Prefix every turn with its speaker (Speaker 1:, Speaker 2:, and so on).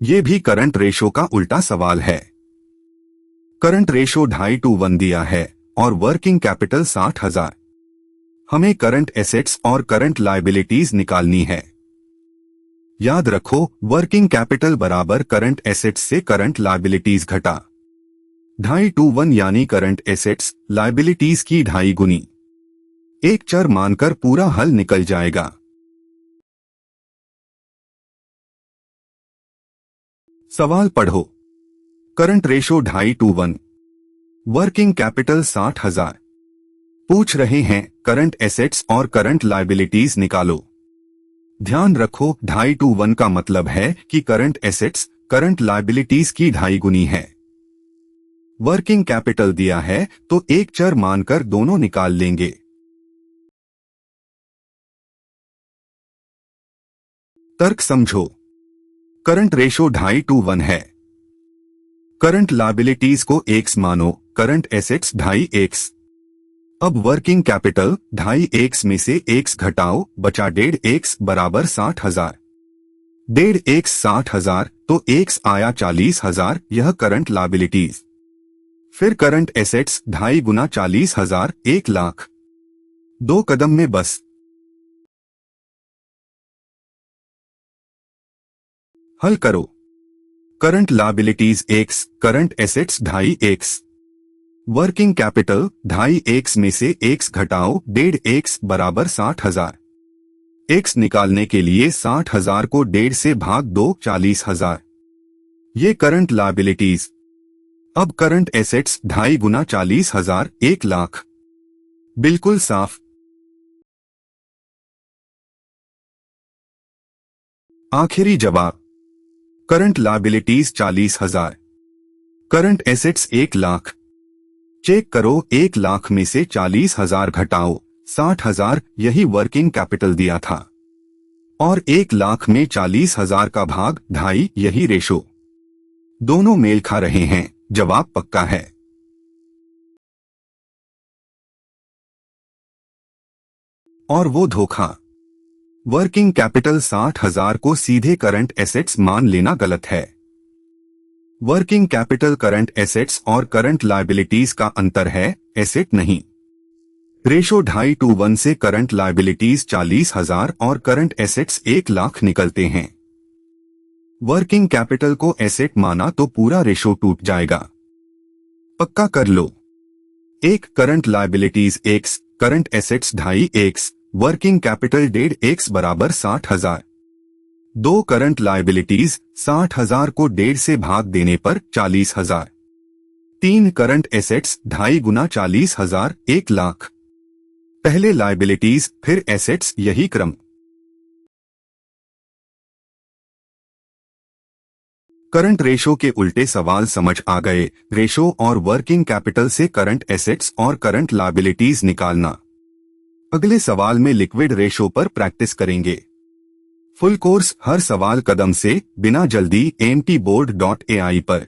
Speaker 1: ये भी current ratio का उल्टा सवाल है। करंट रेशो 2:1 दिया है और वर्किंग कैपिटल 60,000। हमें करंट एसेट्स और करंट लायबिलिटीज निकालनी है। याद रखो, वर्किंग कैपिटल बराबर करंट एसेट्स से करंट लायबिलिटीज घटा 2:1 यानी करंट एसेट्स लायबिलिटीज की 2.5 गुनी। एक चर मानकर पूरा हल निकल जाएगा। सवाल पढ़ो। Current ratio 2:1, working capital 60,000। पूछ रहे हैं करंट एसेट्स और करंट लायबिलिटीज निकालो। ध्यान रखो 2:1 का मतलब है कि करंट एसेट्स करंट लायबिलिटीज की 2.5 गुनी है। वर्किंग कैपिटल दिया है तो एक चर मानकर दोनों निकाल लेंगे। तर्क समझो। करंट रेशो 2:1 है। करंट लायबिलिटीज को x मानो, करंट एसेट्स 2.5x। अब वर्किंग कैपिटल 2.5x में से x घटाओ, बचा 1.5x बराबर 60,000। 1.5x 60,000 तो x आया 40,000, यह करंट लायबिलिटीज। फिर करंट एसेट्स 2.5 गुना 40,000, 1 लाख। 2 कदम में बस। हल करो। Current liabilities x, current assets 2.5x। Working capital 2.5x में से x घटाओ, 1.5x बराबर 60,000। x निकालने के लिए 60,000 को 1.5 से भाग दो, 40,000। ये करंट लायबिलिटीज। अब करंट एसेट्स 2.5 गुना 40,000, 1 लाख। बिल्कुल साफ। आखिरी जवाब। Current liabilities 40,000, current assets 1 lakh. Check करो, 1 लाख में से 40,000 घटाओ 60,000, यही वर्किंग कैपिटल दिया था। और 1 लाख में 40,000 का भाग 2.5, यही रेशो। दोनों मेल खा रहे हैं, जवाब पक्का है। और वो धोखा। वर्किंग कैपिटल 60,000 को सीधे करंट एसेट्स मान लेना गलत है। वर्किंग कैपिटल करंट एसेट्स और करंट लायबिलिटीज का अंतर है, एसेट नहीं। रेशो 2:1 से करंट लायबिलिटीज 40,000 और करंट एसेट्स 1 लाख निकलते हैं। वर्किंग कैपिटल को एसेट माना तो पूरा रेशो टूट जाएगा। पक्का कर लो। 1 current liabilities x, current assets 2.5x, working capital 1.5x बराबर 60,000। 2 करंट लायबिलिटीज 60,000 को 1.5 से भाग देने पर 40,000। 3 करंट एसेट्स 2.5 गुना 40,000, 1 लाख। पहले लायबिलिटीज फिर एसेट्स, यही क्रम। करंट रेशो के उल्टे सवाल समझ आ गए। रेशो और वर्किंग कैपिटल से करंट एसेट्स और करंट लायबिलिटीज निकालना। अगले सवाल में लिक्विड रेशो पर प्रैक्टिस करेंगे। फुल कोर्स हर सवाल कदम से, बिना जल्दी, mtboard.ai पर।